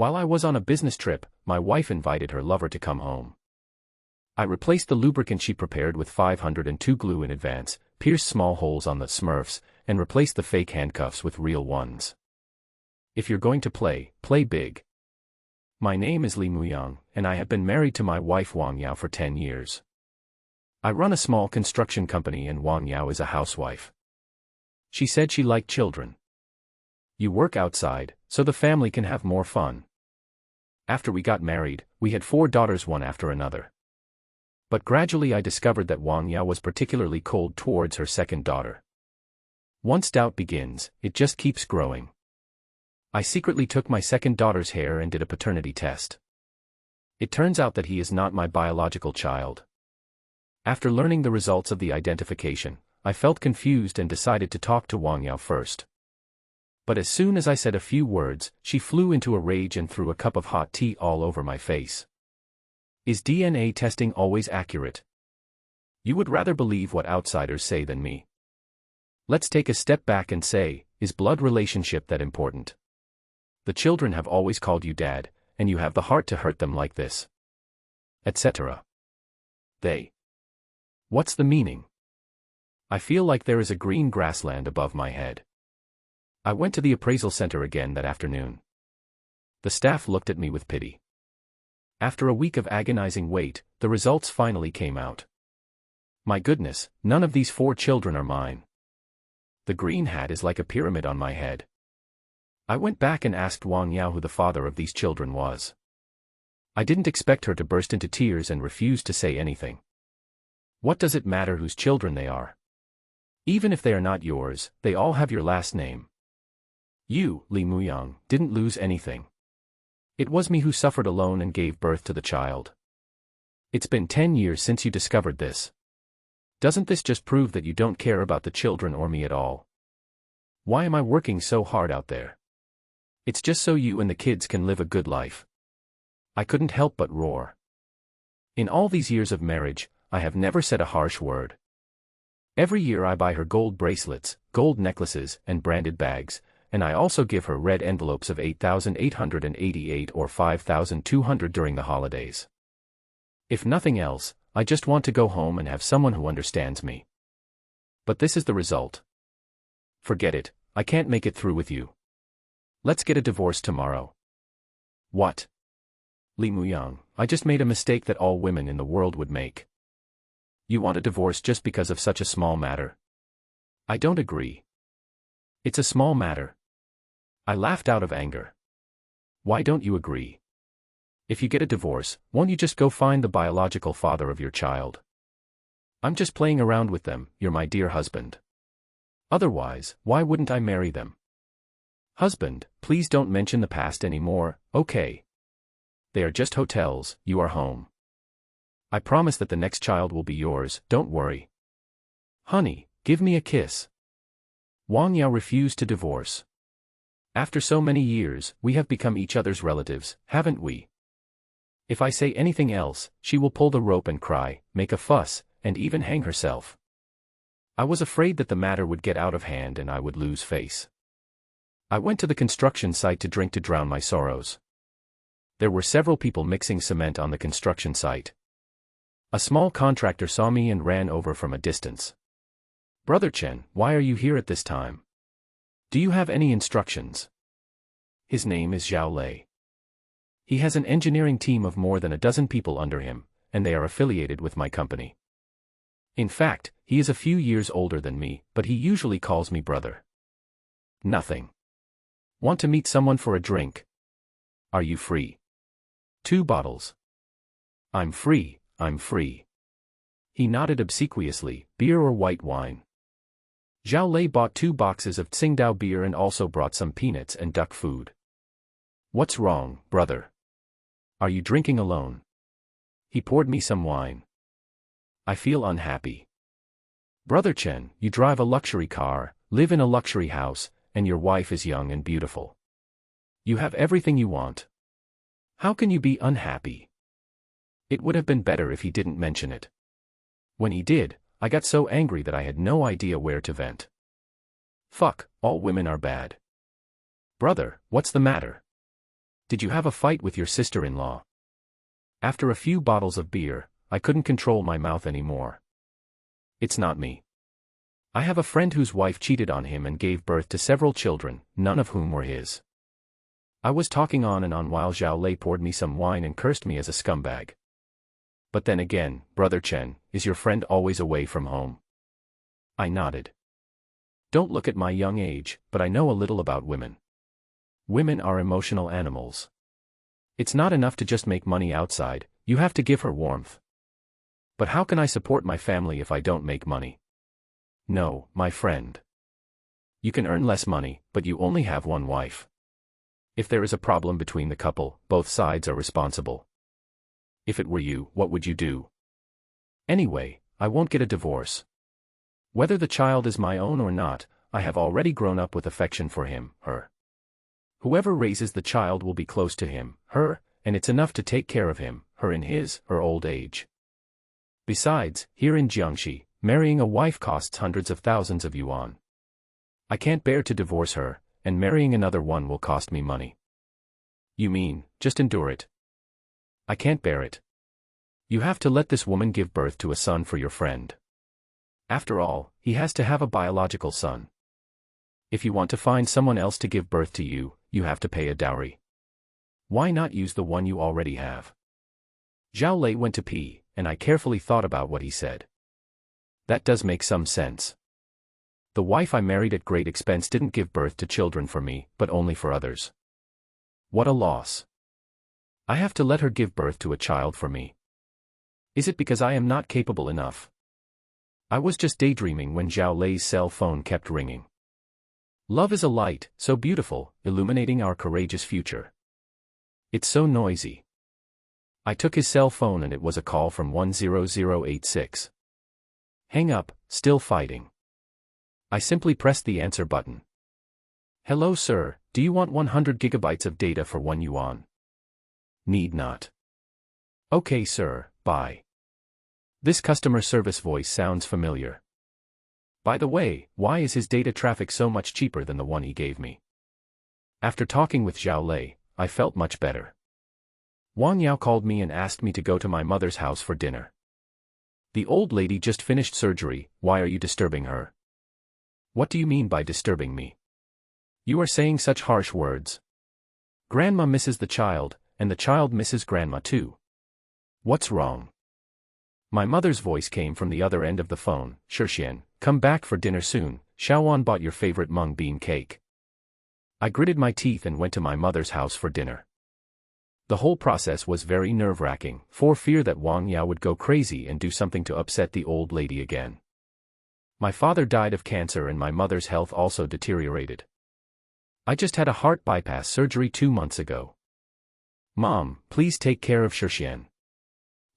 While I was on a business trip, my wife invited her lover to come home. I replaced the lubricant she prepared with 502 glue in advance, pierced small holes on the Smurfs, and replaced the fake handcuffs with real ones. If you're going to play, play big. My name is Li Muyang, and I have been married to my wife Wang Yao for 10 years. I run a small construction company and Wang Yao is a housewife. She said she liked children. You work outside, so the family can have more fun. After we got married, we had 4 daughters one after another. But gradually I discovered that Wang Yao was particularly cold towards her second daughter. Once doubt begins, it just keeps growing. I secretly took my second daughter's hair and did a paternity test. It turns out that he is not my biological child. After learning the results of the identification, I felt confused and decided to talk to Wang Yao first. But as soon as I said a few words, she flew into a rage and threw a cup of hot tea all over my face. Is DNA testing always accurate? You would rather believe what outsiders say than me. Let's take a step back and say, is blood relationship that important? The children have always called you dad, and you have the heart to hurt them like this. Etc. They. What's the meaning? I feel like there is a green grassland above my head. I went to the appraisal center again that afternoon. The staff looked at me with pity. After a week of agonizing wait, the results finally came out. My goodness, none of these 4 children are mine. The green hat is like a pyramid on my head. I went back and asked Wang Yao who the father of these children was. I didn't expect her to burst into tears and refuse to say anything. What does it matter whose children they are? Even if they are not yours, they all have your last name. You, Li Muyang, didn't lose anything. It was me who suffered alone and gave birth to the child. It's been 10 years since you discovered this. Doesn't this just prove that you don't care about the children or me at all? Why am I working so hard out there? It's just so you and the kids can live a good life. I couldn't help but roar. In all these years of marriage, I have never said a harsh word. Every year I buy her gold bracelets, gold necklaces, and branded bags, and I also give her red envelopes of 8,888 or 5,200 during the holidays. If nothing else, I just want to go home and have someone who understands me. But this is the result. Forget it, I can't make it through with you. Let's get a divorce tomorrow. What? Li Muyang, I just made a mistake that all women in the world would make. You want a divorce just because of such a small matter? I don't agree. It's a small matter. I laughed out of anger. Why don't you agree? If you get a divorce, won't you just go find the biological father of your child? I'm just playing around with them, you're my dear husband. Otherwise, why wouldn't I marry them? Husband, please don't mention the past anymore, okay? They are just hotels, you are home. I promise that the next child will be yours, don't worry. Honey, give me a kiss. Wang Yao refused to divorce. After so many years, we have become each other's relatives, haven't we? If I say anything else, she will pull the rope and cry, make a fuss, and even hang herself. I was afraid that the matter would get out of hand and I would lose face. I went to the construction site to drink to drown my sorrows. There were several people mixing cement on the construction site. A small contractor saw me and ran over from a distance. Brother Chen, why are you here at this time? Do you have any instructions? His name is Zhao Lei. He has an engineering team of more than a dozen people under him, and they are affiliated with my company. In fact, he is a few years older than me, but he usually calls me brother. Nothing. Want to meet someone for a drink? Are you free? 2 bottles. I'm free, I'm free. He nodded obsequiously, beer or white wine. Zhao Lei bought 2 boxes of Tsingtao beer and also brought some peanuts and duck food. What's wrong, brother? Are you drinking alone? He poured me some wine. I feel unhappy. Brother Chen, you drive a luxury car, live in a luxury house, and your wife is young and beautiful. You have everything you want. How can you be unhappy? It would have been better if he didn't mention it. When he did, I got so angry that I had no idea where to vent. Fuck, all women are bad. Brother, what's the matter? Did you have a fight with your sister-in-law? After a few bottles of beer, I couldn't control my mouth anymore. It's not me. I have a friend whose wife cheated on him and gave birth to several children, none of whom were his. I was talking on and on while Zhao Lei poured me some wine and cursed me as a scumbag. But then again, Brother Chen, is your friend always away from home? I nodded. Don't look at my young age, but I know a little about women. Women are emotional animals. It's not enough to just make money outside, you have to give her warmth. But how can I support my family if I don't make money? No, my friend. You can earn less money, but you only have one wife. If there is a problem between the couple, both sides are responsible. If it were you, what would you do? Anyway, I won't get a divorce. Whether the child is my own or not, I have already grown up with affection for him, her. Whoever raises the child will be close to him, her, and it's enough to take care of him, her in her old age. Besides, here in Jiangxi, marrying a wife costs hundreds of thousands of yuan. I can't bear to divorce her, and marrying another one will cost me money. You mean, just endure it? I can't bear it. You have to let this woman give birth to a son for your friend. After all, he has to have a biological son. If you want to find someone else to give birth to you, you have to pay a dowry. Why not use the one you already have? Zhao Lei went to pee, and I carefully thought about what he said. That does make some sense. The wife I married at great expense didn't give birth to children for me, but only for others. What a loss. I have to let her give birth to a child for me. Is it because I am not capable enough? I was just daydreaming when Zhao Lei's cell phone kept ringing. Love is a light, so beautiful, illuminating our courageous future. It's so noisy. I took his cell phone and it was a call from 10086. Hang up, still fighting. I simply pressed the answer button. Hello sir, do you want 100 gigabytes of data for 1 yuan? Need not. Okay sir, bye. This customer service voice sounds familiar. By the way, why is his data traffic so much cheaper than the one he gave me? After talking with Zhao Lei, I felt much better. Wang Yao called me and asked me to go to my mother's house for dinner. The old lady just finished surgery, why are you disturbing her? What do you mean by disturbing me? You are saying such harsh words. Grandma misses the child, and the child misses grandma too. What's wrong? My mother's voice came from the other end of the phone. Shixian, come back for dinner soon, Xiaowan bought your favorite mung bean cake. I gritted my teeth and went to my mother's house for dinner. The whole process was very nerve-wracking, for fear that Wang Yao would go crazy and do something to upset the old lady again. My father died of cancer and my mother's health also deteriorated. I just had a heart bypass surgery 2 months ago. Mom, please take care of Shixian.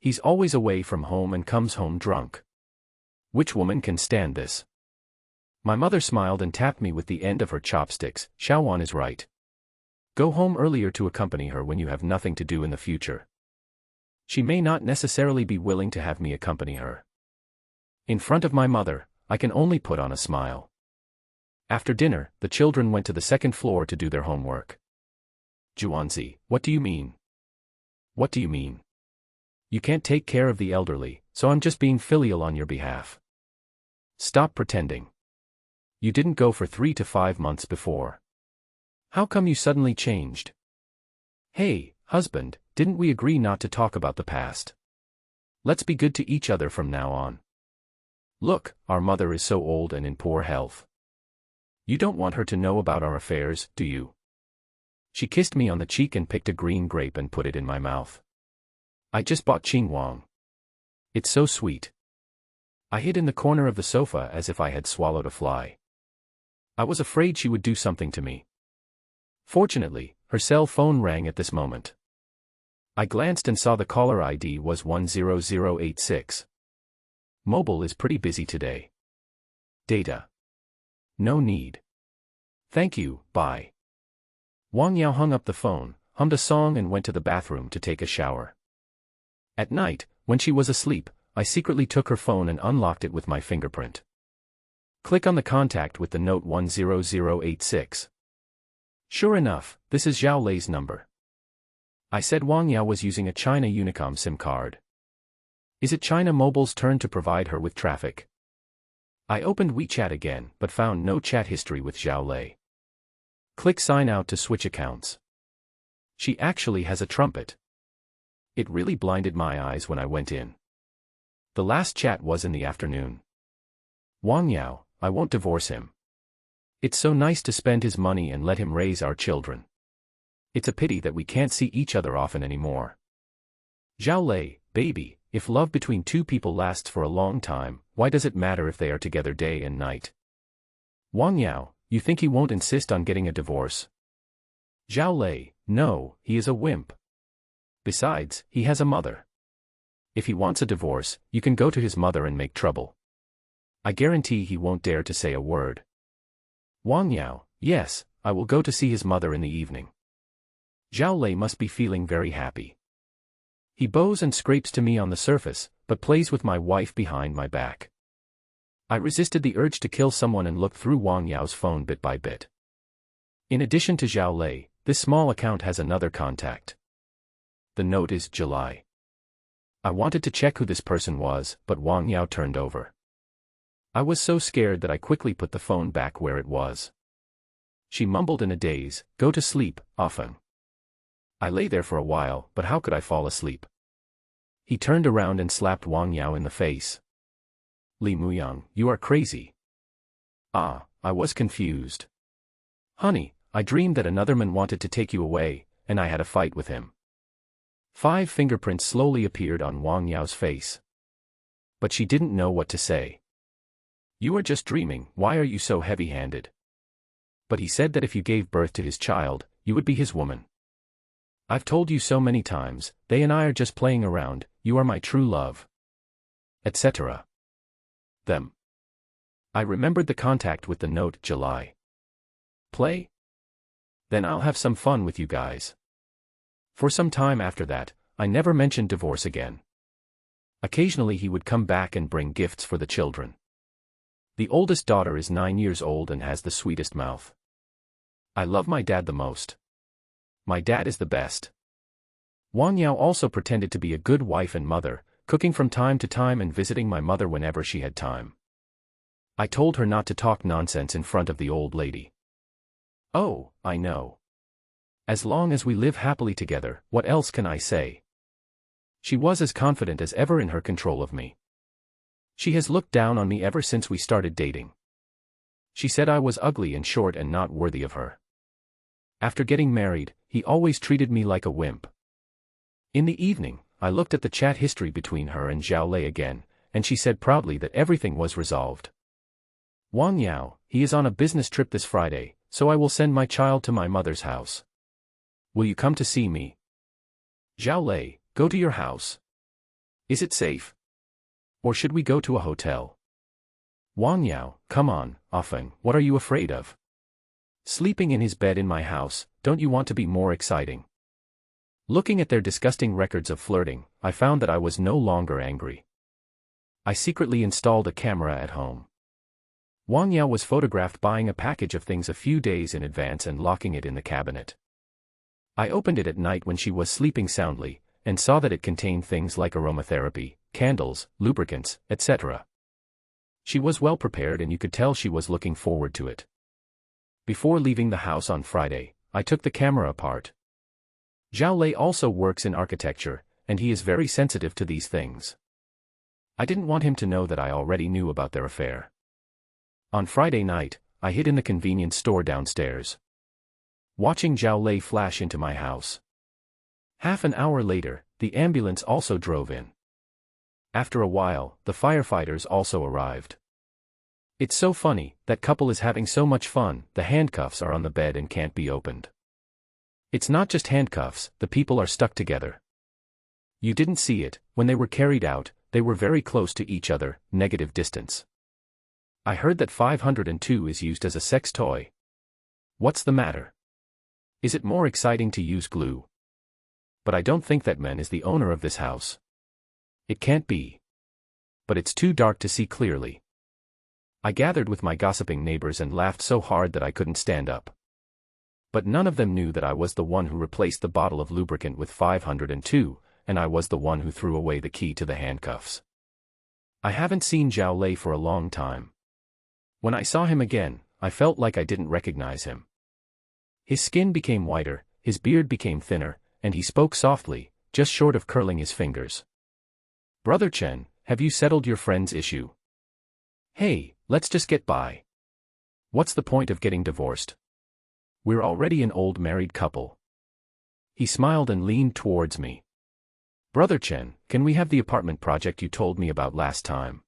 He's always away from home and comes home drunk. Which woman can stand this? My mother smiled and tapped me with the end of her chopsticks. Xiaowan is right. Go home earlier to accompany her when you have nothing to do in the future. She may not necessarily be willing to have me accompany her. In front of my mother, I can only put on a smile. After dinner, the children went to the second floor to do their homework. Juanzi, what do you mean? What do you mean? You can't take care of the elderly, so I'm just being filial on your behalf. Stop pretending. You didn't go for 3 to 5 months before. How come you suddenly changed? Hey, husband, didn't we agree not to talk about the past? Let's be good to each other from now on. Look, our mother is so old and in poor health. You don't want her to know about our affairs, do you? She kissed me on the cheek and picked a green grape and put it in my mouth. I just bought Qingwang. It's so sweet. I hid in the corner of the sofa as if I had swallowed a fly. I was afraid she would do something to me. Fortunately, her cell phone rang at this moment. I glanced and saw the caller ID was 10086. Mobile is pretty busy today. Data. No need. Thank you, bye. Wang Yao hung up the phone, hummed a song and went to the bathroom to take a shower. At night, when she was asleep, I secretly took her phone and unlocked it with my fingerprint. Click on the contact with the note 10086. Sure enough, this is Zhao Lei's number. I said Wang Yao was using a China Unicom SIM card. Is it China Mobile's turn to provide her with traffic? I opened WeChat again, but found no chat history with Zhao Lei. Click sign out to switch accounts. She actually has a trumpet. It really blinded my eyes when I went in. The last chat was in the afternoon. Wang Yao, I won't divorce him. It's so nice to spend his money and let him raise our children. It's a pity that we can't see each other often anymore. Zhao Lei, baby, if love between two people lasts for a long time, why does it matter if they are together day and night? Wang Yao, you think he won't insist on getting a divorce? Zhao Lei, no, he is a wimp. Besides, he has a mother. If he wants a divorce, you can go to his mother and make trouble. I guarantee he won't dare to say a word. Wang Yao, yes, I will go to see his mother in the evening. Zhao Lei must be feeling very happy. He bows and scrapes to me on the surface, but plays with my wife behind my back. I resisted the urge to kill someone and looked through Wang Yao's phone bit by bit. In addition to Zhao Lei, this small account has another contact. The note is July. I wanted to check who this person was, but Wang Yao turned over. I was so scared that I quickly put the phone back where it was. She mumbled in a daze, go to sleep, often. I lay there for a while, but how could I fall asleep? He turned around and slapped Wang Yao in the face. Li Muyang, you are crazy. Ah, I was confused. Honey, I dreamed that another man wanted to take you away, and I had a fight with him. 5 fingerprints slowly appeared on Wang Yao's face. But she didn't know what to say. You are just dreaming, why are you so heavy-handed? But he said that if you gave birth to his child, you would be his woman. I've told you so many times, they and I are just playing around, you are my true love. Etc. Them. I remembered the contact with the note, July. Play? Then I'll have some fun with you guys. For some time after that, I never mentioned divorce again. Occasionally he would come back and bring gifts for the children. The oldest daughter is 9 years old and has the sweetest mouth. I love my dad the most. My dad is the best. Wang Yao also pretended to be a good wife and mother, cooking from time to time and visiting my mother whenever she had time. I told her not to talk nonsense in front of the old lady. Oh, I know. As long as we live happily together, what else can I say? She was as confident as ever in her control of me. She has looked down on me ever since we started dating. She said I was ugly and short and not worthy of her. After getting married, he always treated me like a wimp. In the evening, I looked at the chat history between her and Zhao Lei again, and she said proudly that everything was resolved. Wang Yao, he is on a business trip this Friday, so I will send my child to my mother's house. Will you come to see me? Zhao Lei, go to your house. Is it safe? Or should we go to a hotel? Wang Yao, come on, Afeng, what are you afraid of? Sleeping in his bed in my house, don't you want to be more exciting? Looking at their disgusting records of flirting, I found that I was no longer angry. I secretly installed a camera at home. Wang Yao was photographed buying a package of things a few days in advance and locking it in the cabinet. I opened it at night when she was sleeping soundly, and saw that it contained things like aromatherapy, candles, lubricants, etc. She was well prepared and you could tell she was looking forward to it. Before leaving the house on Friday, I took the camera apart. Zhao Lei also works in architecture, and he is very sensitive to these things. I didn't want him to know that I already knew about their affair. On Friday night, I hid in the convenience store downstairs, watching Zhao Lei flash into my house. Half an hour later, the ambulance also drove in. After a while, the firefighters also arrived. It's so funny, that couple is having so much fun, the handcuffs are on the bed and can't be opened. It's not just handcuffs, the people are stuck together. You didn't see it, when they were carried out, they were very close to each other, negative distance. I heard that 502 is used as a sex toy. What's the matter? Is it more exciting to use glue? But I don't think that man is the owner of this house. It can't be. But it's too dark to see clearly. I gathered with my gossiping neighbors and laughed so hard that I couldn't stand up. But none of them knew that I was the one who replaced the bottle of lubricant with 502, and I was the one who threw away the key to the handcuffs. I haven't seen Zhao Lei for a long time. When I saw him again, I felt like I didn't recognize him. His skin became whiter, his beard became thinner, and he spoke softly, just short of curling his fingers. "Brother Chen, have you settled your friend's issue? Hey, let's just get by. What's the point of getting divorced? We're already an old married couple." He smiled and leaned towards me. "Brother Chen, can we have the apartment project you told me about last time?"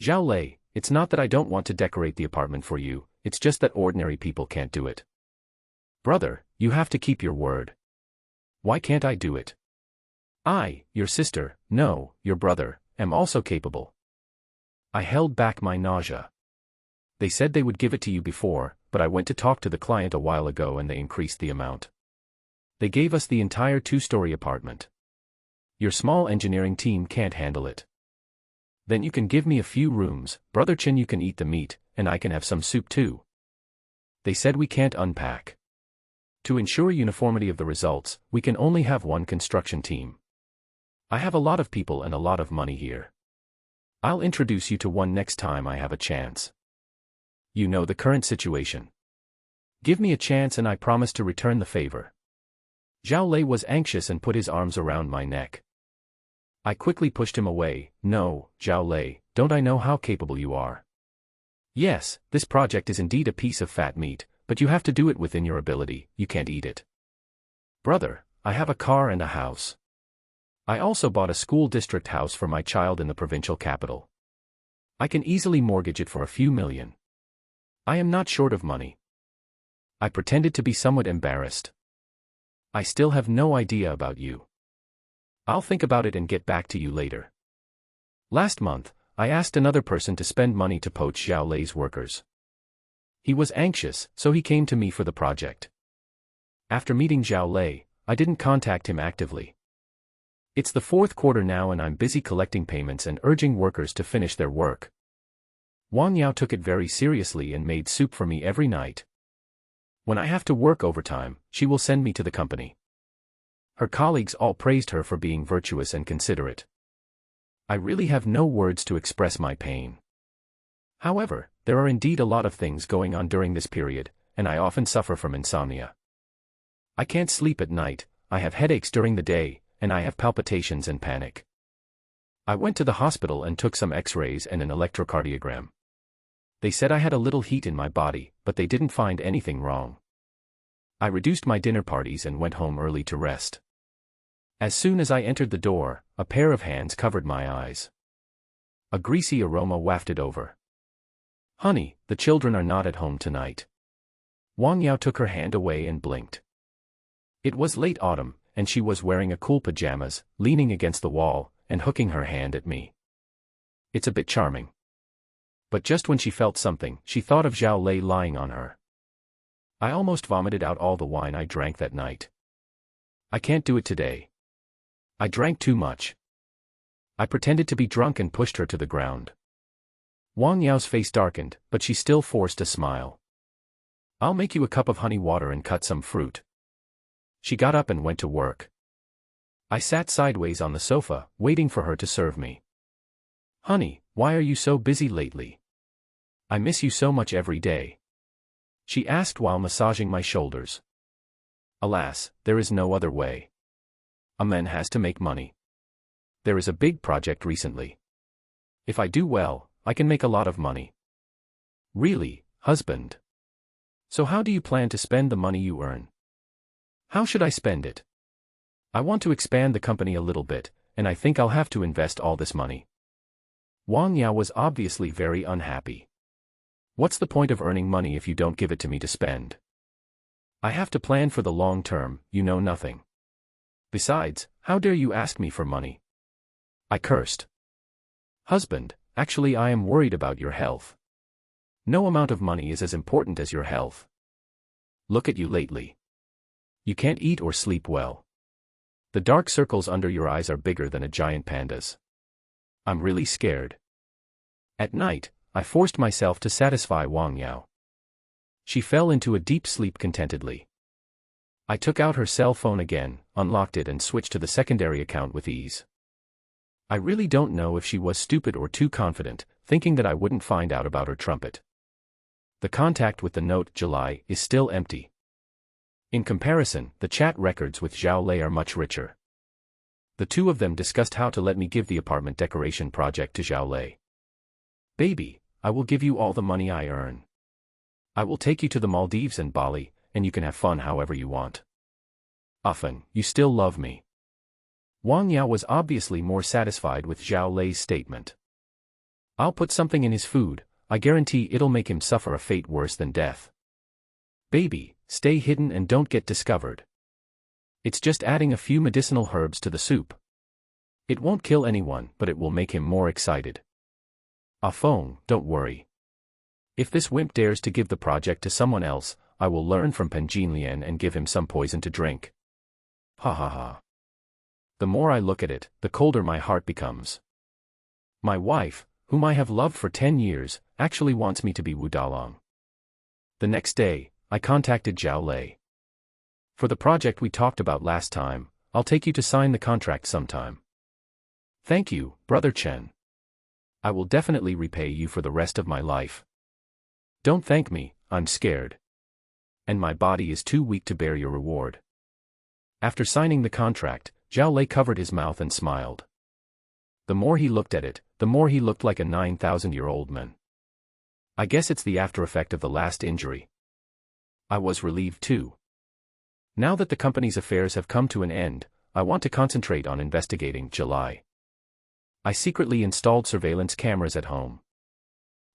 "Zhao Lei, it's not that I don't want to decorate the apartment for you, it's just that ordinary people can't do it." "Brother, you have to keep your word. Why can't I do it? I, your sister, no, your brother, am also capable." I held back my nausea. "They said they would give it to you before, but I went to talk to the client a while ago and they increased the amount. They gave us the entire 2-story apartment. Your small engineering team can't handle it. Then you can give me a few rooms, Brother Chen, you can eat the meat, and I can have some soup too. They said we can't unpack. To ensure uniformity of the results, we can only have one construction team. I have a lot of people and a lot of money here. I'll introduce you to one next time I have a chance. You know the current situation. Give me a chance and I promise to return the favor." Zhao Lei was anxious and put his arms around my neck. I quickly pushed him away. "No, Zhao Lei, don't I know how capable you are? Yes, this project is indeed a piece of fat meat, but you have to do it within your ability, you can't eat it. Brother, I have a car and a house. I also bought a school district house for my child in the provincial capital. I can easily mortgage it for a few million. I am not short of money." I pretended to be somewhat embarrassed. "I still have no idea about you. I'll think about it and get back to you later. Last month, I asked another person to spend money to poach Zhao Lei's workers. He was anxious, so he came to me for the project. After meeting Zhao Lei, I didn't contact him actively. It's the 4th quarter now and I'm busy collecting payments and urging workers to finish their work. Wang Yao took it very seriously and made soup for me every night. When I have to work overtime, she will send me to the company. Her colleagues all praised her for being virtuous and considerate. I really have no words to express my pain. However, there are indeed a lot of things going on during this period, and I often suffer from insomnia. I can't sleep at night, I have headaches during the day, and I have palpitations and panic. I went to the hospital and took some x-rays and an electrocardiogram. They said I had a little heat in my body, but they didn't find anything wrong. I reduced my dinner parties and went home early to rest. As soon as I entered the door, a pair of hands covered my eyes. A greasy aroma wafted over. "Honey, the children are not at home tonight." Wang Yao took her hand away and blinked. It was late autumn, and she was wearing a cool pajamas, leaning against the wall, and hooking her hand at me. It's a bit charming. But just when she felt something, she thought of Zhao Lei lying on her. I almost vomited out all the wine I drank that night. I can't do it today. I drank too much. I pretended to be drunk and pushed her to the ground. Wang Yao's face darkened, but she still forced a smile. "I'll make you a cup of honey water and cut some fruit." She got up and went to work. I sat sideways on the sofa, waiting for her to serve me. "Honey, why are you so busy lately? I miss you so much every day," she asked while massaging my shoulders. "Alas, there is no other way. A man has to make money. There is a big project recently. If I do well, I can make a lot of money." "Really, husband? So how do you plan to spend the money you earn?" "How should I spend it? I want to expand the company a little bit, and I think I'll have to invest all this money." Wang Yao was obviously very unhappy. "What's the point of earning money if you don't give it to me to spend? I have to plan for the long term, you know nothing. Besides, how dare you ask me for money?" I cursed. "Husband, actually I am worried about your health. No amount of money is as important as your health. Look at you lately. You can't eat or sleep well. The dark circles under your eyes are bigger than a giant panda's. I'm really scared." At night, I forced myself to satisfy Wang Yao. She fell into a deep sleep contentedly. I took out her cell phone again, unlocked it and switched to the secondary account with ease. I really don't know if she was stupid or too confident, thinking that I wouldn't find out about her trumpet. The contact with the note, July, is still empty. In comparison, the chat records with Zhao Lei are much richer. The two of them discussed how to let me give the apartment decoration project to Zhao Lei. Baby, I will give you all the money I earn. I will take you to the Maldives and Bali, and you can have fun however you want. Often, you still love me. Wang Yao was obviously more satisfied with Zhao Lei's statement. I'll put something in his food, I guarantee it'll make him suffer a fate worse than death. Baby, stay hidden and don't get discovered. It's just adding a few medicinal herbs to the soup. It won't kill anyone, but it will make him more excited. Feng, don't worry. If this wimp dares to give the project to someone else, I will learn from Penjin Lian and give him some poison to drink. Ha ha ha. The more I look at it, the colder my heart becomes. My wife, whom I have loved for 10 years, actually wants me to be Wu Dalong. The next day, I contacted Zhao Lei. For the project we talked about last time, I'll take you to sign the contract sometime. Thank you, Brother Chen. I will definitely repay you for the rest of my life. Don't thank me, I'm scared. And my body is too weak to bear your reward. After signing the contract, Zhao Lei covered his mouth and smiled. The more he looked at it, the more he looked like a 9,000-year-old man. I guess it's the after effect of the last injury. I was relieved too. Now that the company's affairs have come to an end, I want to concentrate on investigating July. I secretly installed surveillance cameras at home.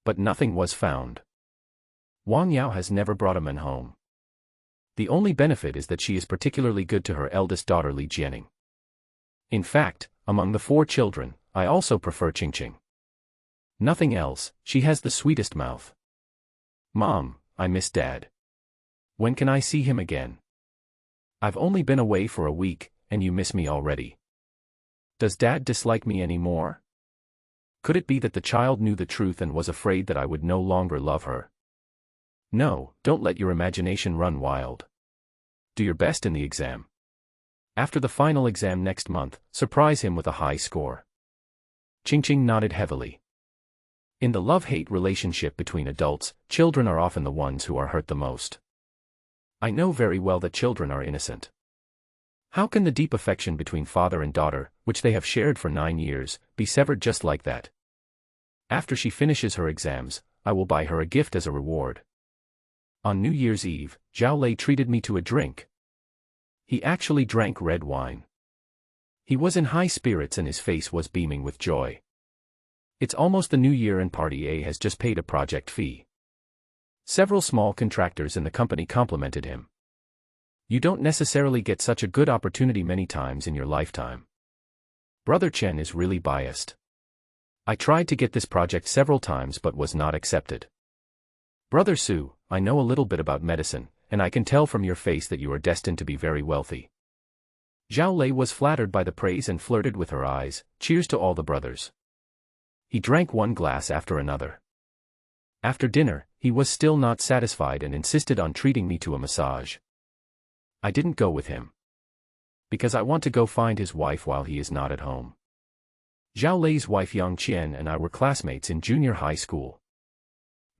But nothing was found. Wang Yao has never brought a man home. The only benefit is that she is particularly good to her eldest daughter Li Jianing. In fact, among the 4 children, I also prefer Qingqing. Nothing else, she has the sweetest mouth. Mom, I miss Dad. When can I see him again? I've only been away for a week, and you miss me already. Does Dad dislike me anymore? Could it be that the child knew the truth and was afraid that I would no longer love her? No, don't let your imagination run wild. Do your best in the exam. After the final exam next month, surprise him with a high score. Qingqing nodded heavily. In the love-hate relationship between adults, children are often the ones who are hurt the most. I know very well that children are innocent. How can the deep affection between father and daughter, which they have shared for 9 years, be severed just like that? After she finishes her exams, I will buy her a gift as a reward. On New Year's Eve, Zhao Lei treated me to a drink. He actually drank red wine. He was in high spirits and his face was beaming with joy. It's almost the new year and Party A has just paid a project fee. Several small contractors in the company complimented him. You don't necessarily get such a good opportunity many times in your lifetime. Brother Chen is really biased. I tried to get this project several times but was not accepted. Brother Su, I know a little bit about medicine, and I can tell from your face that you are destined to be very wealthy. Zhao Lei was flattered by the praise and flirted with her eyes. Cheers to all the brothers. He drank one glass after another. After dinner, he was still not satisfied and insisted on treating me to a massage. I didn't go with him. Because I want to go find his wife while he is not at home. Zhao Lei's wife Yang Qian and I were classmates in junior high school.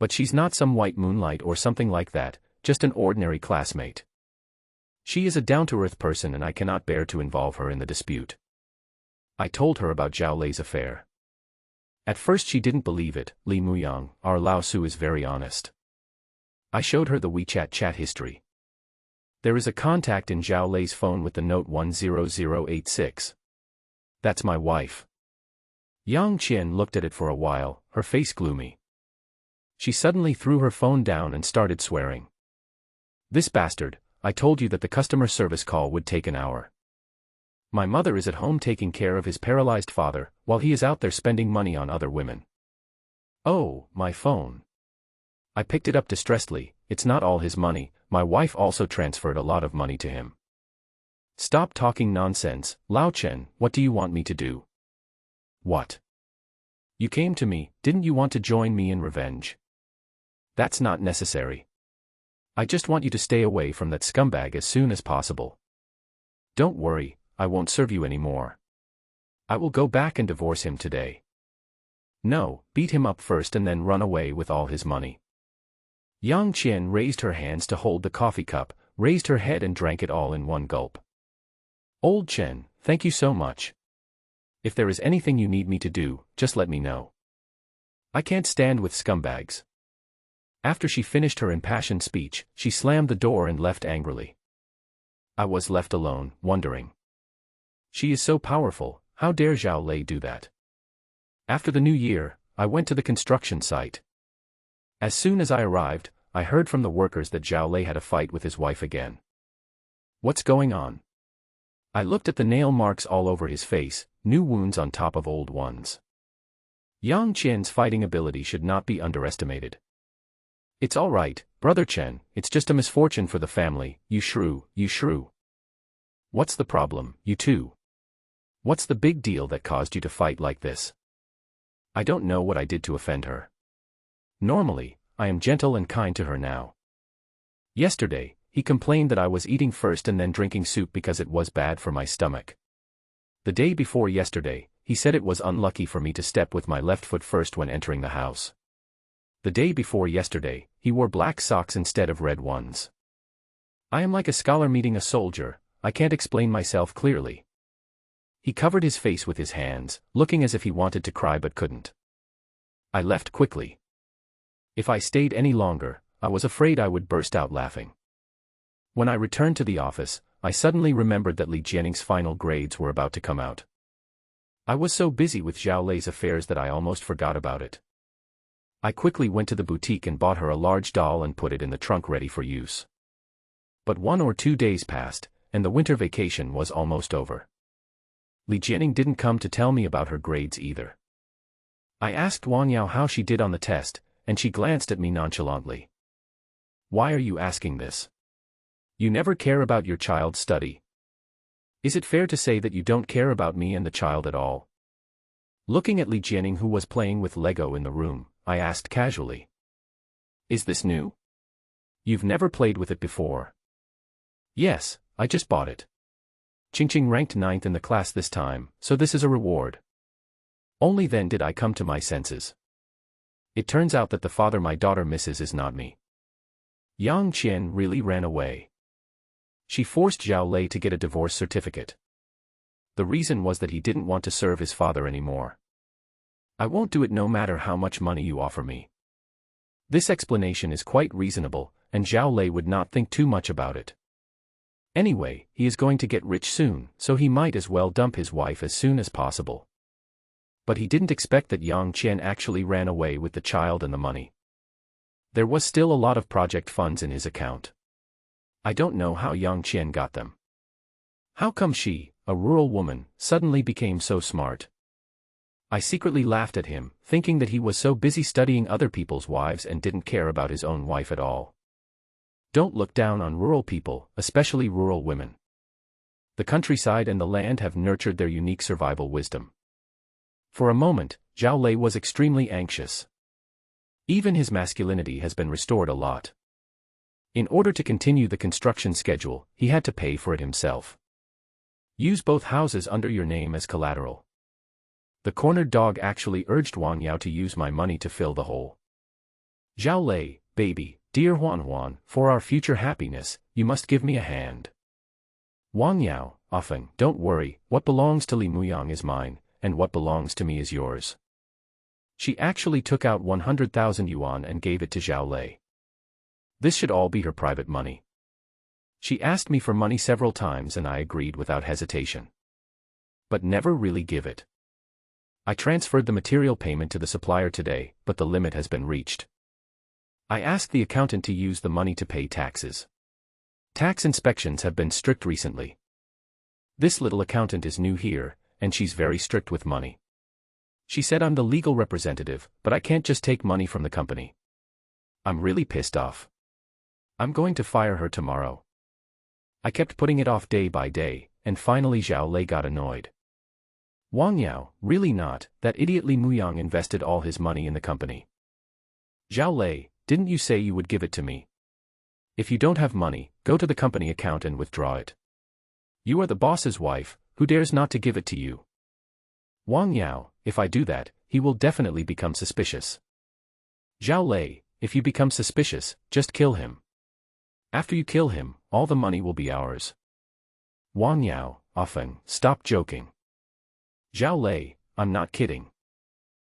But she's not some white moonlight or something like that, just an ordinary classmate. She is a down-to-earth person and I cannot bear to involve her in the dispute. I told her about Zhao Lei's affair. At first she didn't believe it. Li Muyang, our Lao Su, is very honest. I showed her the WeChat chat history. There is a contact in Zhao Lei's phone with the note 10086. That's my wife. Yang Qian looked at it for a while, her face gloomy. She suddenly threw her phone down and started swearing. This bastard, I told you that the customer service call would take an hour. My mother is at home taking care of his paralyzed father, while he is out there spending money on other women. Oh, my phone. I picked it up distressedly. It's not all his money, my wife also transferred a lot of money to him. Stop talking nonsense, Lao Chen, what do you want me to do? What? You came to me, didn't you want to join me in revenge? That's not necessary. I just want you to stay away from that scumbag as soon as possible. Don't worry, I won't serve you anymore. I will go back and divorce him today. No, beat him up first and then run away with all his money. Yang Qian raised her hands to hold the coffee cup, raised her head and drank it all in one gulp. Old Chen, thank you so much. If there is anything you need me to do, just let me know. I can't stand with scumbags. After she finished her impassioned speech, she slammed the door and left angrily. I was left alone, wondering. She is so powerful, how dare Zhao Lei do that? After the new year, I went to the construction site. As soon as I arrived, I heard from the workers that Zhao Lei had a fight with his wife again. What's going on? I looked at the nail marks all over his face, new wounds on top of old ones. Yang Qian's fighting ability should not be underestimated. It's all right, Brother Chen, it's just a misfortune for the family, you shrew, you shrew. What's the problem, you two? What's the big deal that caused you to fight like this? I don't know what I did to offend her. Normally, I am gentle and kind to her now. Yesterday, he complained that I was eating first and then drinking soup because it was bad for my stomach. The day before yesterday, he said it was unlucky for me to step with my left foot first when entering the house. The day before yesterday, he wore black socks instead of red ones. I am like a scholar meeting a soldier, I can't explain myself clearly. He covered his face with his hands, looking as if he wanted to cry but couldn't. I left quickly. If I stayed any longer, I was afraid I would burst out laughing. When I returned to the office, I suddenly remembered that Li Jianning's final grades were about to come out. I was so busy with Zhao Lei's affairs that I almost forgot about it. I quickly went to the boutique and bought her a large doll and put it in the trunk ready for use. But 1 or 2 days passed, and the winter vacation was almost over. Li Jianning didn't come to tell me about her grades either. I asked Wang Yao how she did on the test, and she glanced at me nonchalantly. Why are you asking this? You never care about your child's study. Is it fair to say that you don't care about me and the child at all? Looking at Li Jianning, who was playing with Lego in the room, I asked casually. Is this new? You've never played with it before. Yes, I just bought it. Qingqing ranked 9th in the class this time, so this is a reward. Only then did I come to my senses. It turns out that the father my daughter misses is not me. Yang Qian really ran away. She forced Zhao Lei to get a divorce certificate. The reason was that he didn't want to serve his father anymore. I won't do it no matter how much money you offer me. This explanation is quite reasonable, and Zhao Lei would not think too much about it. Anyway, he is going to get rich soon, so he might as well dump his wife as soon as possible. But he didn't expect that Yang Qian actually ran away with the child and the money. There was still a lot of project funds in his account. I don't know how Yang Qian got them. How come she, a rural woman, suddenly became so smart? I secretly laughed at him, thinking that he was so busy studying other people's wives and didn't care about his own wife at all. Don't look down on rural people, especially rural women. The countryside and the land have nurtured their unique survival wisdom. For a moment, Zhao Lei was extremely anxious. Even his masculinity has been restored a lot. In order to continue the construction schedule, he had to pay for it himself. Use both houses under your name as collateral. The cornered dog actually urged Wang Yao to use my money to fill the hole. Zhao Lei, baby, dear Huan, for our future happiness, you must give me a hand. Wang Yao, often, don't worry, what belongs to Li Muyang is mine, and what belongs to me is yours. She actually took out 100,000 yuan and gave it to Zhao Lei. This should all be her private money. She asked me for money several times and I agreed without hesitation. But never really give it. I transferred the material payment to the supplier today, but the limit has been reached. I asked the accountant to use the money to pay taxes. Tax inspections have been strict recently. This little accountant is new here, and she's very strict with money. She said I'm the legal representative, but I can't just take money from the company. I'm really pissed off. I'm going to fire her tomorrow. I kept putting it off day by day, and finally Zhao Lei got annoyed. Wang Yao, really not, that idiot Li Muyang invested all his money in the company. Zhao Lei, didn't you say you would give it to me? If you don't have money, go to the company account and withdraw it. You are the boss's wife, who dares not to give it to you? Wang Yao, if I do that, he will definitely become suspicious. Zhao Lei, if you become suspicious, just kill him. After you kill him, all the money will be ours. Wang Yao, Feng, stop joking. Zhao Lei, I'm not kidding.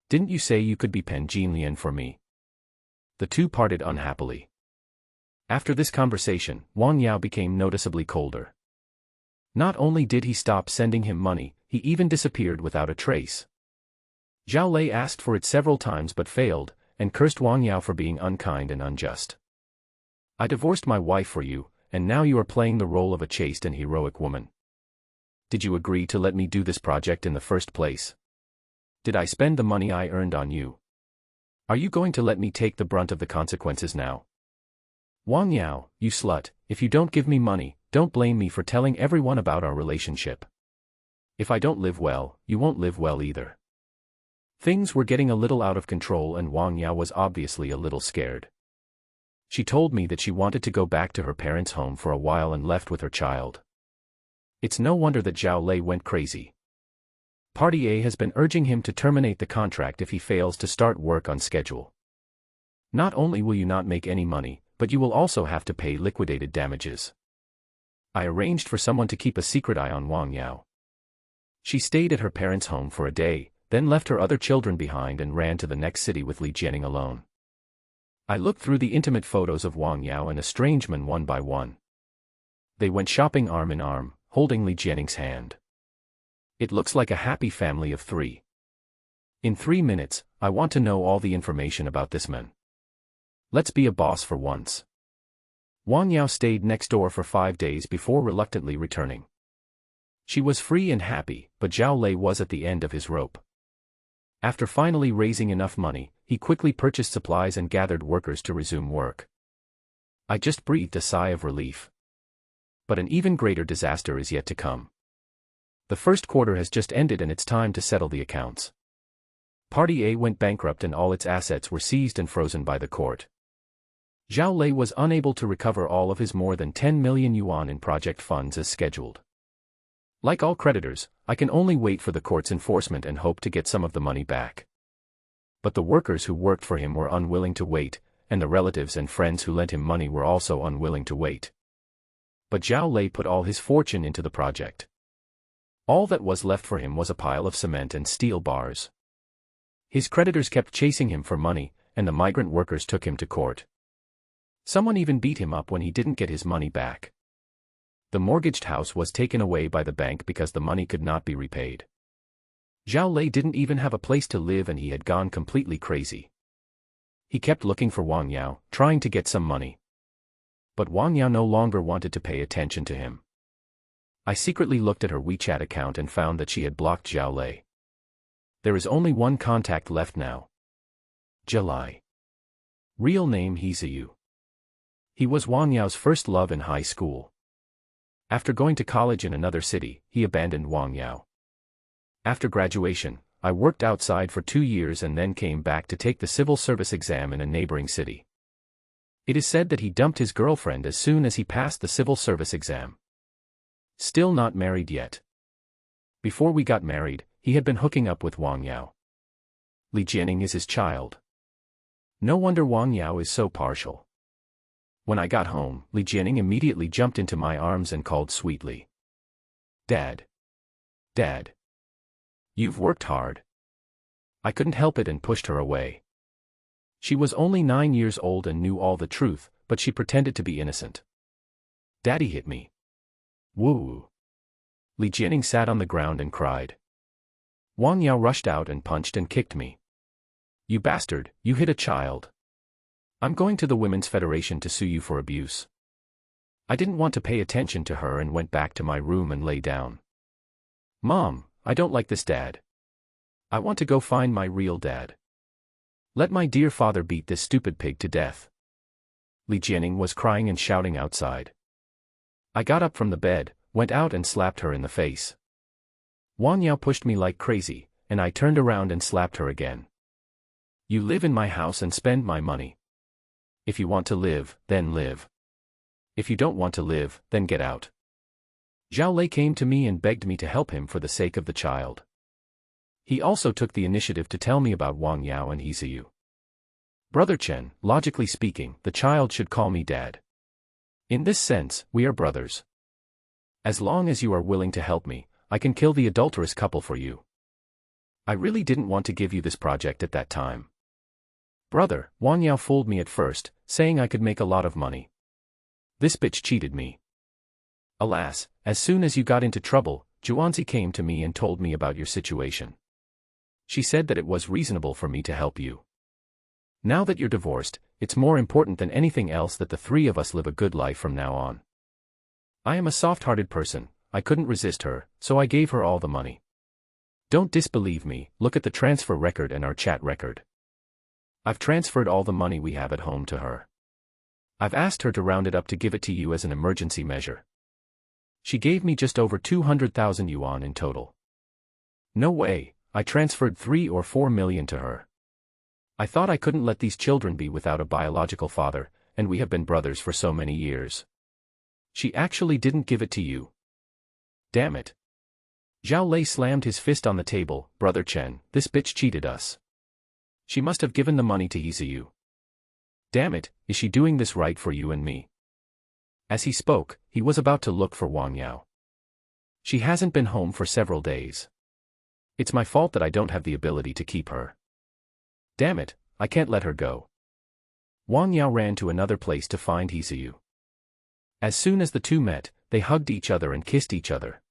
Didn't you say you could be Pen Jinlian for me? The two parted unhappily. After this conversation, Wang Yao became noticeably colder. Not only did he stop sending him money, he even disappeared without a trace. Zhao Lei asked for it several times but failed, and cursed Wang Yao for being unkind and unjust. I divorced my wife for you, and now you are playing the role of a chaste and heroic woman. Did you agree to let me do this project in the first place? Did I spend the money I earned on you? Are you going to let me take the brunt of the consequences now? Wang Yao, you slut, if you don't give me money, don't blame me for telling everyone about our relationship. If I don't live well, you won't live well either. Things were getting a little out of control and Wang Yao was obviously a little scared. She told me that she wanted to go back to her parents' home for a while and left with her child. It's no wonder that Zhao Lei went crazy. Party A has been urging him to terminate the contract if he fails to start work on schedule. Not only will you not make any money, but you will also have to pay liquidated damages. I arranged for someone to keep a secret eye on Wang Yao. She stayed at her parents' home for a day, then left her other children behind and ran to the next city with Li Jianing alone. I looked through the intimate photos of Wang Yao and estrangemen one by one. They went shopping arm in arm, holding Li Jianing's hand. It looks like a happy family of three. In 3 minutes, I want to know all the information about this man. Let's be a boss for once. Wang Yao stayed next door for 5 days before reluctantly returning. She was free and happy, but Zhao Lei was at the end of his rope. After finally raising enough money, he quickly purchased supplies and gathered workers to resume work. I just breathed a sigh of relief. But an even greater disaster is yet to come. The first quarter has just ended and it's time to settle the accounts. Party A went bankrupt and all its assets were seized and frozen by the court. Zhao Lei was unable to recover all of his more than 10 million yuan in project funds as scheduled. Like all creditors, I can only wait for the court's enforcement and hope to get some of the money back. But the workers who worked for him were unwilling to wait, and the relatives and friends who lent him money were also unwilling to wait. But Zhao Lei put all his fortune into the project. All that was left for him was a pile of cement and steel bars. His creditors kept chasing him for money, and the migrant workers took him to court. Someone even beat him up when he didn't get his money back. The mortgaged house was taken away by the bank because the money could not be repaid. Zhao Lei didn't even have a place to live and he had gone completely crazy. He kept looking for Wang Yao, trying to get some money. But Wang Yao no longer wanted to pay attention to him. I secretly looked at her WeChat account and found that she had blocked Zhao Lei. There is only one contact left now. July. Real name Heziyu. He was Wang Yao's first love in high school. After going to college in another city, he abandoned Wang Yao. After graduation, I worked outside for 2 years and then came back to take the civil service exam in a neighboring city. It is said that he dumped his girlfriend as soon as he passed the civil service exam. Still not married yet. Before we got married, he had been hooking up with Wang Yao. Li Jianing is his child. No wonder Wang Yao is so partial. When I got home, Li Jianing immediately jumped into my arms and called sweetly. Dad. Dad. You've worked hard. I couldn't help it and pushed her away. She was only 9 years old and knew all the truth, but she pretended to be innocent. Daddy hit me. Woo. Li Jianing sat on the ground and cried. Wang Yao rushed out and punched and kicked me. You bastard, you hit a child. I'm going to the Women's Federation to sue you for abuse. I didn't want to pay attention to her and went back to my room and lay down. Mom, I don't like this dad. I want to go find my real dad. Let my dear father beat this stupid pig to death. Li Jianing was crying and shouting outside. I got up from the bed, went out and slapped her in the face. Wang Yao pushed me like crazy, and I turned around and slapped her again. You live in my house and spend my money. If you want to live, then live. If you don't want to live, then get out. Zhao Lei came to me and begged me to help him for the sake of the child. He also took the initiative to tell me about Wang Yao and Hiziyu. Brother Chen, logically speaking, the child should call me dad. In this sense, we are brothers. As long as you are willing to help me, I can kill the adulterous couple for you. I really didn't want to give you this project at that time. Brother, Wang Yao fooled me at first, saying I could make a lot of money. This bitch cheated me. Alas, as soon as you got into trouble, Zhuanzi came to me and told me about your situation. She said that it was reasonable for me to help you. Now that you're divorced, it's more important than anything else that the three of us live a good life from now on. I am a soft-hearted person, I couldn't resist her, so I gave her all the money. Don't disbelieve me, look at the transfer record and our chat record. I've transferred all the money we have at home to her. I've asked her to round it up to give it to you as an emergency measure. She gave me just over 200,000 yuan in total. No way, I transferred 3 or 4 million to her. I thought I couldn't let these children be without a biological father, and we have been brothers for so many years. She actually didn't give it to you. Damn it. Zhao Lei slammed his fist on the table. Brother Chen, this bitch cheated us. She must have given the money to Hiziyu. Damn it, is she doing this right for you and me? As he spoke, he was about to look for Wang Yao. She hasn't been home for several days. It's my fault that I don't have the ability to keep her. Damn it, I can't let her go. Wang Yao ran to another place to find Hiziyu. As soon as the two met, they hugged each other and kissed each other.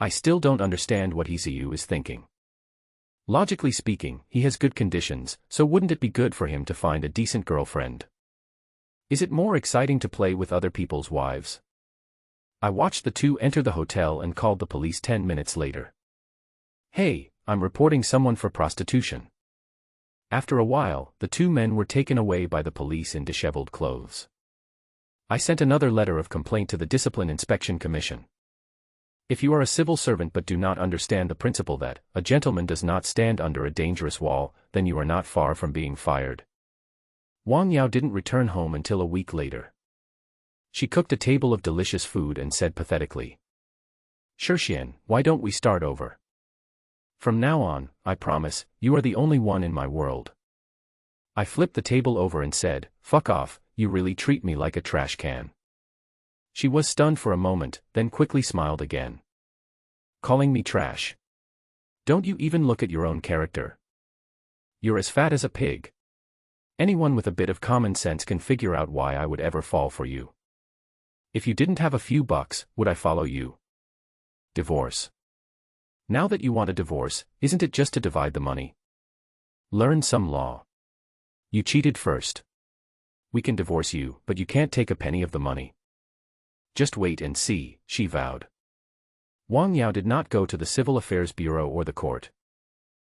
I still don't understand what Hiziyu is thinking. Logically speaking, he has good conditions, so wouldn't it be good for him to find a decent girlfriend? Is it more exciting to play with other people's wives? I watched the two enter the hotel and called the police 10 minutes later. Hey, I'm reporting someone for prostitution. After a while, the two men were taken away by the police in disheveled clothes. I sent another letter of complaint to the Discipline Inspection Commission. If you are a civil servant but do not understand the principle that a gentleman does not stand under a dangerous wall, then you are not far from being fired. Wang Yao didn't return home until a week later. She cooked a table of delicious food and said pathetically, "Shixian, why don't we start over? From now on, I promise, you are the only one in my world." I flipped the table over and said, "Fuck off, you really treat me like a trash can." She was stunned for a moment, then quickly smiled again. Calling me trash? Don't you even look at your own character? You're as fat as a pig. Anyone with a bit of common sense can figure out why I would ever fall for you. If you didn't have a few bucks, would I follow you? Divorce. Now that you want a divorce, isn't it just to divide the money? Learn some law. You cheated first. We can divorce you, but you can't take a penny of the money. Just wait and see, she vowed. Wang Yao did not go to the Civil Affairs Bureau or the court.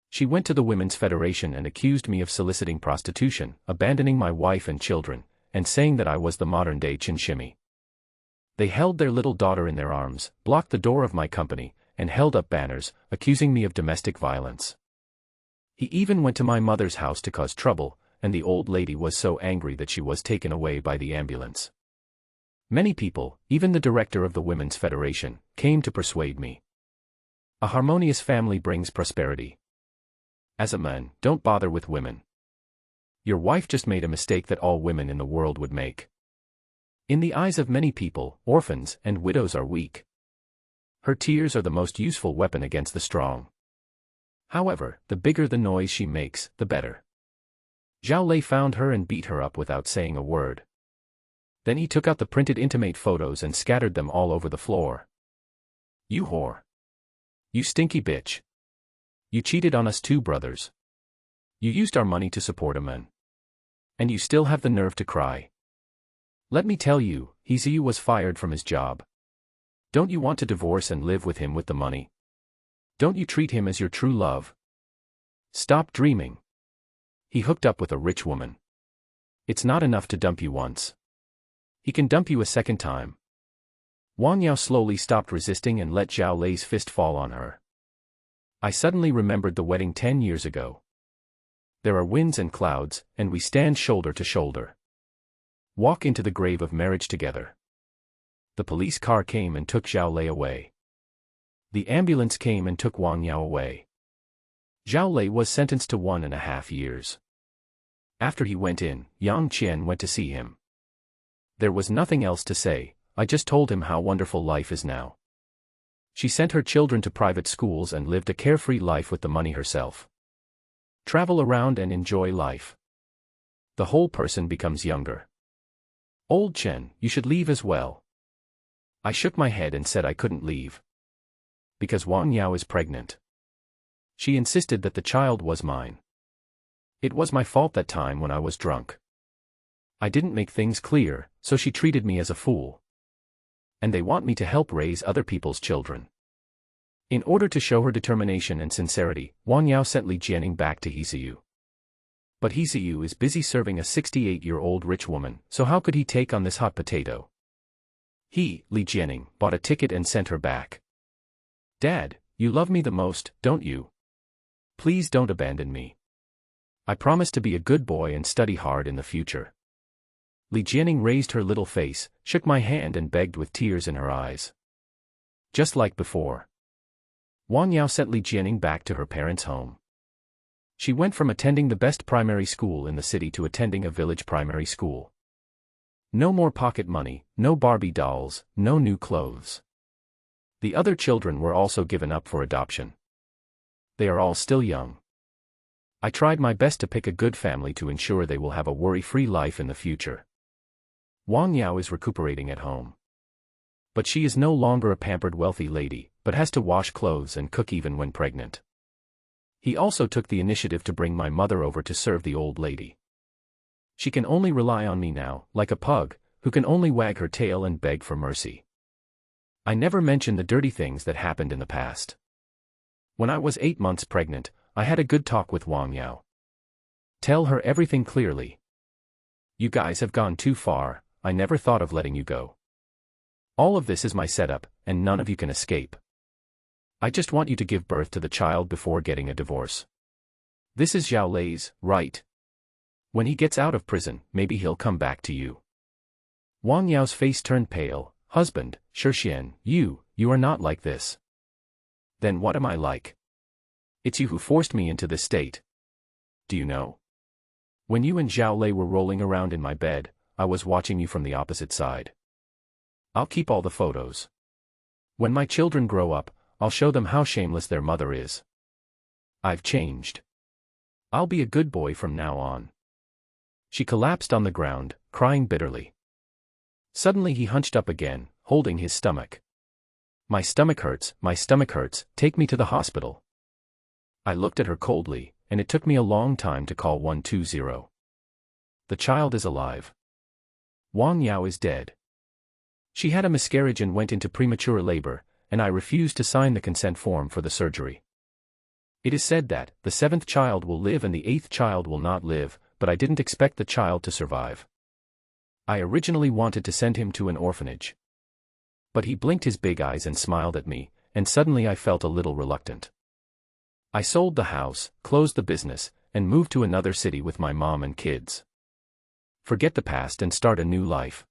She went to the Women's Federation and accused me of soliciting prostitution, abandoning my wife and children, and saying that I was the modern-day Chinshimi. They held their little daughter in their arms, blocked the door of my company, and held up banners, accusing me of domestic violence. He even went to my mother's house to cause trouble, and the old lady was so angry that she was taken away by the ambulance. Many people, even the director of the Women's Federation, came to persuade me. A harmonious family brings prosperity. As a man, don't bother with women. Your wife just made a mistake that all women in the world would make. In the eyes of many people, orphans and widows are weak. Her tears are the most useful weapon against the strong. However, the bigger the noise she makes, the better. Zhao Lei found her and beat her up without saying a word. Then he took out the printed intimate photos and scattered them all over the floor. You whore. You stinky bitch. You cheated on us too, brothers. You used our money to support a man. And you still have the nerve to cry. Let me tell you, Hiziyu was fired from his job. Don't you want to divorce and live with him with the money? Don't you treat him as your true love? Stop dreaming. He hooked up with a rich woman. It's not enough to dump you once. He can dump you a second time. Wang Yao slowly stopped resisting and let Zhao Lei's fist fall on her. I suddenly remembered the wedding 10 years ago. There are winds and clouds, and we stand shoulder to shoulder. Walk into the grave of marriage together. The police car came and took Zhao Lei away. The ambulance came and took Wang Yao away. Zhao Lei was sentenced to 1.5 years. After he went in, Yang Qian went to see him. There was nothing else to say, I just told him how wonderful life is now. She sent her children to private schools and lived a carefree life with the money herself. Travel around and enjoy life. The whole person becomes younger. Old Chen, you should leave as well. I shook my head and said I couldn't leave. Because Wang Yao is pregnant. She insisted that the child was mine. It was my fault that time when I was drunk. I didn't make things clear, so she treated me as a fool. And they want me to help raise other people's children. In order to show her determination and sincerity, Wang Yao sent Li Jianing back to Heziyu. But Heziyu is busy serving a 68-year-old rich woman, so how could he take on this hot potato? He, Li Jianing, bought a ticket and sent her back. Dad, you love me the most, don't you? Please don't abandon me. I promise to be a good boy and study hard in the future. Li Jianing raised her little face, shook my hand and begged with tears in her eyes. Just like before. Wang Yao sent Li Jianing back to her parents' home. She went from attending the best primary school in the city to attending a village primary school. No more pocket money, no Barbie dolls, no new clothes. The other children were also given up for adoption. They are all still young. I tried my best to pick a good family to ensure they will have a worry-free life in the future. Wang Yao is recuperating at home. But she is no longer a pampered wealthy lady, but has to wash clothes and cook even when pregnant. He also took the initiative to bring my mother over to serve the old lady. She can only rely on me now, like a pug, who can only wag her tail and beg for mercy. I never mention the dirty things that happened in the past. When I was 8 months pregnant, I had a good talk with Wang Yao. Tell her everything clearly. You guys have gone too far, I never thought of letting you go. All of this is my setup, and none of you can escape. I just want you to give birth to the child before getting a divorce. This is Zhao Lei's right. When he gets out of prison, maybe he'll come back to you. Wang Yao's face turned pale. Husband, Shixian, you are not like this. Then what am I like? It's you who forced me into this state. Do you know? When you and Zhao Lei were rolling around in my bed, I was watching you from the opposite side. I'll keep all the photos. When my children grow up, I'll show them how shameless their mother is. I've changed. I'll be a good boy from now on. She collapsed on the ground, crying bitterly. Suddenly he hunched up again, holding his stomach. My stomach hurts, take me to the hospital. I looked at her coldly, and it took me a long time to call 120. The child is alive. Wang Yao is dead. She had a miscarriage and went into premature labor, and I refused to sign the consent form for the surgery. It is said that the 7th child will live and the 8th child will not live, but I didn't expect the child to survive. I originally wanted to send him to an orphanage. But he blinked his big eyes and smiled at me, and suddenly I felt a little reluctant. I sold the house, closed the business, and moved to another city with my mom and kids. Forget the past and start a new life.